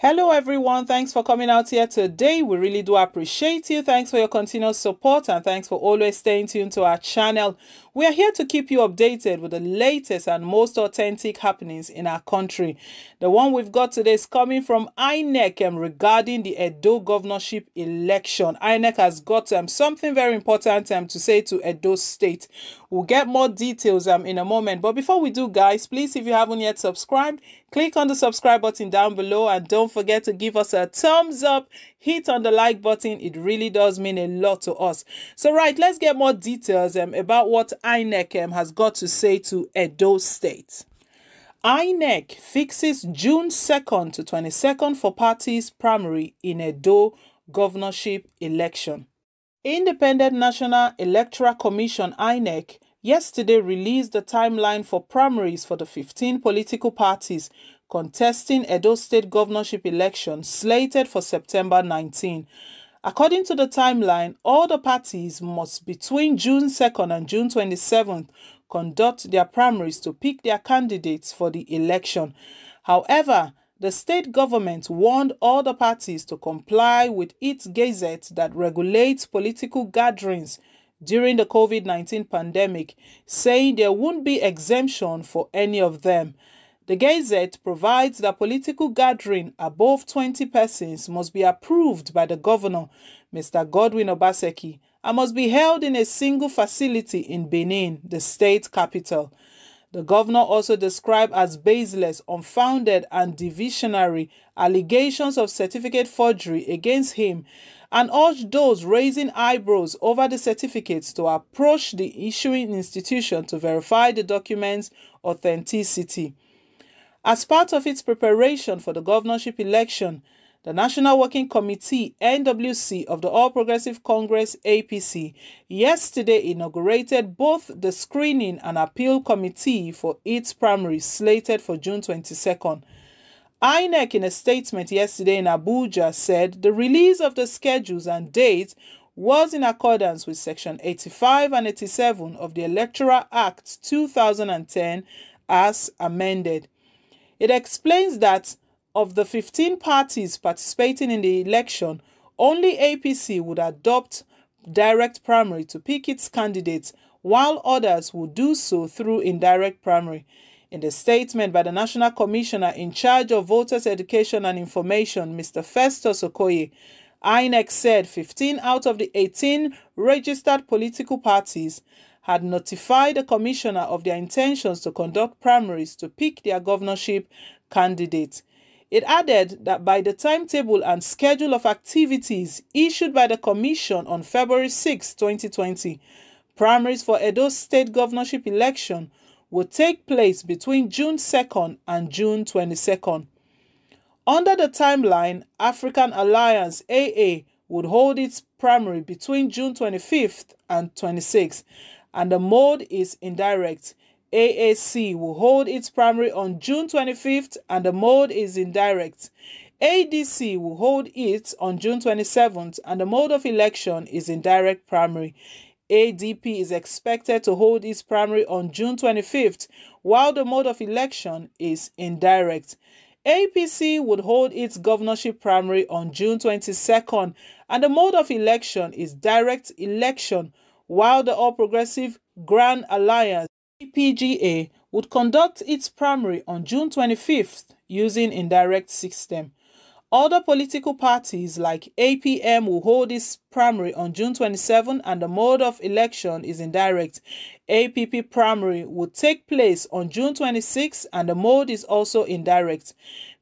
Hello everyone, thanks for coming out here today. We really do appreciate you. Thanks for your continuous support and thanks for always staying tuned to our channel. We are here to keep you updated with the latest and most authentic happenings in our country. The one we've got today is coming from Inec regarding the Edo governorship election. Inec has got something very important to say to Edo State. We'll get more details in a moment. But before we do, guys, please, if you haven't yet subscribed, click on the subscribe button down below and don't forget to give us a thumbs up. Hit on the like button. It really does mean a lot to us. So right, let's get more details about what Inec has got to say to Edo State. Inec fixes June 2nd to 22nd for parties primary in Edo governorship election. Independent National Electoral Commission Inec yesterday released the timeline for primaries for the 15 political parties contesting Edo State governorship election slated for September 19. According to the timeline, all the parties must between June 2nd and June 27th conduct their primaries to pick their candidates for the election. However, the state government warned all the parties to comply with its gazette that regulates political gatherings during the COVID-19 pandemic, saying there won't be exemption for any of them. The Gazette provides that political gathering above 20 persons must be approved by the governor, Mr. Godwin Obaseki, and must be held in a single facility in Benin, the state capital. The governor also described as baseless, unfounded, and divisionary allegations of certificate forgery against him and urged those raising eyebrows over the certificates to approach the issuing institution to verify the document's authenticity. As part of its preparation for the governorship election, the National Working Committee (NWC) of the All Progressive Congress (APC) yesterday inaugurated both the screening and appeal committee for its primaries slated for June 22nd. Inec, in a statement yesterday in Abuja, said the release of the schedules and dates was in accordance with Section 85 and 87 of the Electoral Act 2010 as amended. It explains that of the 15 parties participating in the election, only APC would adopt direct primary to pick its candidates, while others would do so through indirect primary. In the statement by the National Commissioner in charge of Voters' Education and Information, Mr. Festus Okoye, INEC said 15 out of the 18 registered political parties had notified the commissioner of their intentions to conduct primaries to pick their governorship candidate. It added that by the timetable and schedule of activities issued by the commission on February 6, 2020, primaries for Edo State governorship election would take place between June 2nd and June 22nd. Under the timeline, African Alliance AA would hold its primary between June 25th and 26th, and the mode is indirect. AAC will hold its primary on June 25th and the mode is indirect. ADC will hold it on June 27th and the mode of election is indirect primary. ADP is expected to hold its primary on June 25th while the mode of election is indirect. APC would hold its governorship primary on June 22nd and the mode of election is direct election, while the All Progressive Grand Alliance (PGA) would conduct its primary on June 25th using indirect system. Other political parties like APM will hold its primary on June 27 and the mode of election is indirect. APP primary would take place on June 26 and the mode is also indirect.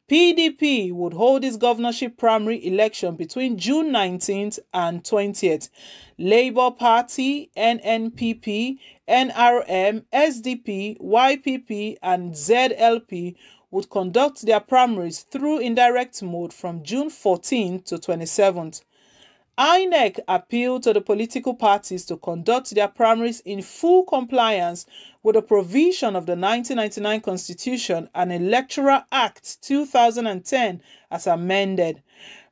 PDP would hold its governorship primary election between June 19th and 20th. Labour Party, NNPP, NRM, SDP, YPP, and ZLP would conduct their primaries through indirect mode from June 14th to 27th. INEC appealed to the political parties to conduct their primaries in full compliance with the provision of the 1999 Constitution and Electoral Act 2010 as amended.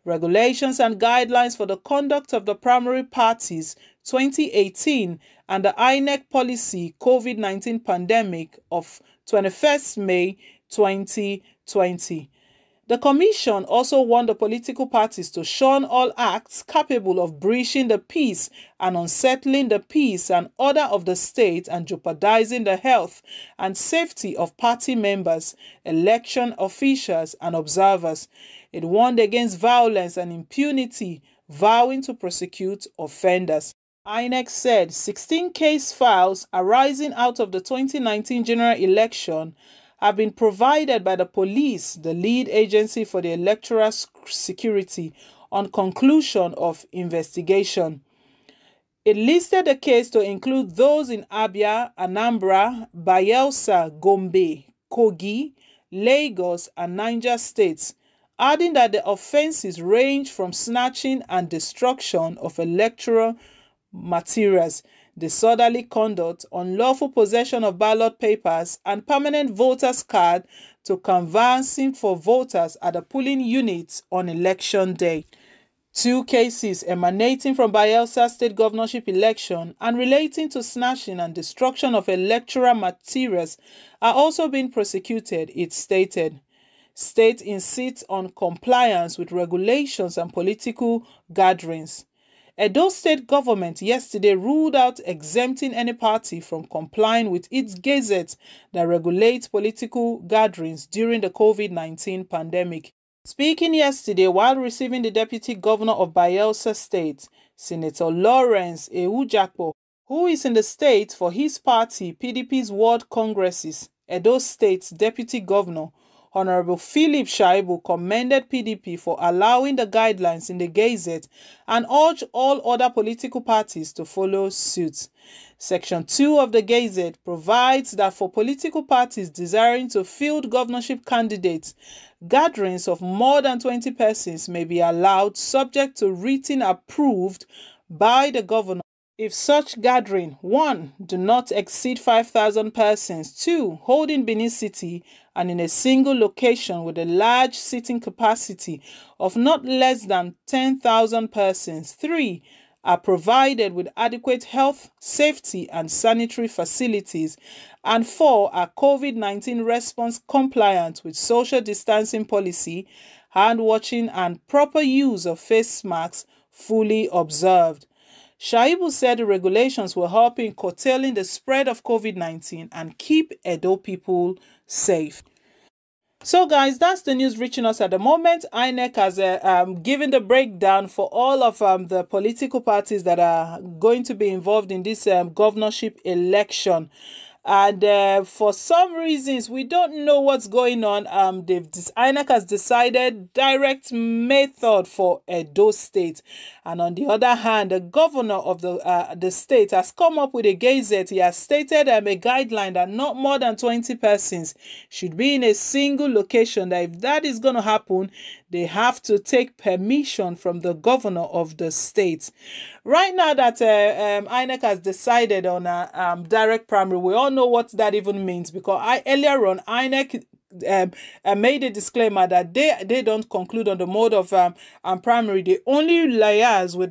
Regulations and Guidelines for the Conduct of the Primary Parties 2018 and the INEC Policy COVID-19 Pandemic of 21st May 2020. The Commission also warned the political parties to shun all acts capable of breaching the peace and unsettling the peace and order of the state and jeopardizing the health and safety of party members, election officials, and observers. It warned against violence and impunity, vowing to prosecute offenders. Inec said 16 case files arising out of the 2019 general election have been provided by the police, the lead agency for the electoral security, on conclusion of investigation. It listed the case to include those in Abia, Anambra, Bayelsa, Gombe, Kogi, Lagos, and Niger states, adding that the offenses range from snatching and destruction of electoral materials, disorderly conduct, unlawful possession of ballot papers and permanent voters' card, to canvassing for voters at the polling units on election day. 2 cases emanating from Bayelsa state governorship election and relating to snatching and destruction of electoral materials are also being prosecuted, it stated. State insists on compliance with regulations and political gatherings. Edo state government yesterday ruled out exempting any party from complying with its gazette that regulates political gatherings during the COVID-19 pandemic. Speaking yesterday while receiving the Deputy Governor of Bayelsa State, Senator Lawrence Ehujakpo, who is in the state for his party PDP's World Congresses, Edo State's Deputy Governor, Honorable Philip Shaibu, commended PDP for allowing the guidelines in the Gazette and urged all other political parties to follow suit. Section 2 of the Gazette provides that for political parties desiring to field governorship candidates, gatherings of more than 20 persons may be allowed subject to written approved by the governor. If such gathering, 1. do not exceed 5,000 persons, 2. hold in Benin City and in a single location with a large seating capacity of not less than 10,000 persons, 3. are provided with adequate health, safety, and sanitary facilities, and 4. are COVID-19 response compliant with social distancing policy, hand washing, and proper use of face masks fully observed. Shaibu said the regulations will help in curtailing the spread of COVID-19 and keep Edo people safe. So guys, that's the news reaching us at the moment. Inec has given the breakdown for all of the political parties that are going to be involved in this governorship election. And for some reasons, we don't know what's going on. Inec has decided direct method for Edo State. And on the other hand, the governor of the state has come up with a gazette. He has stated a guideline that not more than 20 persons should be in a single location. That if that is going to happen, they have to take permission from the governor of the state. Right now that Inec has decided on a direct primary, we all know what that even means, because earlier on Inec made a disclaimer that they don't conclude on the mode of primary. They only liaise with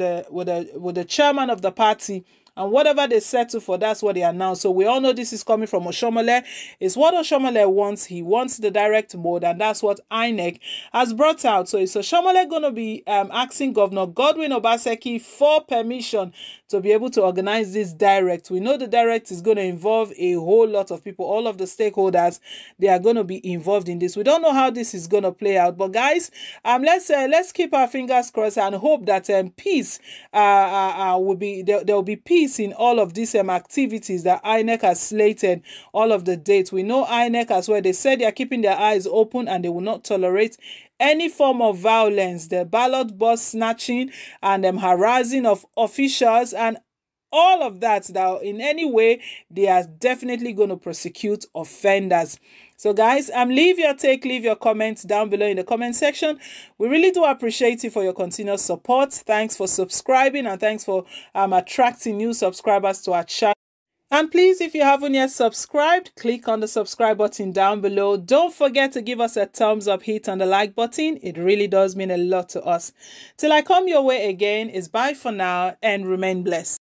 the chairman of the party, and whatever they settle for, that's what they announce. So we all know this is coming from Oshomole. It's what Oshomole wants. He wants the direct mode, and that's what Inec has brought out. So is Oshomole going to be asking Governor Godwin Obaseki for permission to be able to organize this direct? We know the direct is going to involve a whole lot of people. All of the stakeholders, they are going to be involved in this. We don't know how this is going to play out, but guys, let's keep our fingers crossed and hope that peace will be there will be peace in all of these activities that Inec has slated, all of the dates. We know Inec as well. They said they are keeping their eyes open and they will not tolerate any form of violence, the ballot box snatching and harassing of officials and all of that in any way they are definitely going to prosecute offenders. So guys, leave your take, leave your comments down below in the comment section. We really do appreciate you for your continuous support. Thanks for subscribing and thanks for attracting new subscribers to our channel. And please, if you haven't yet subscribed, click on the subscribe button down below. Don't forget to give us a thumbs up, hit on the like button. It really does mean a lot to us. Till I come your way again, it's bye for now and remain blessed.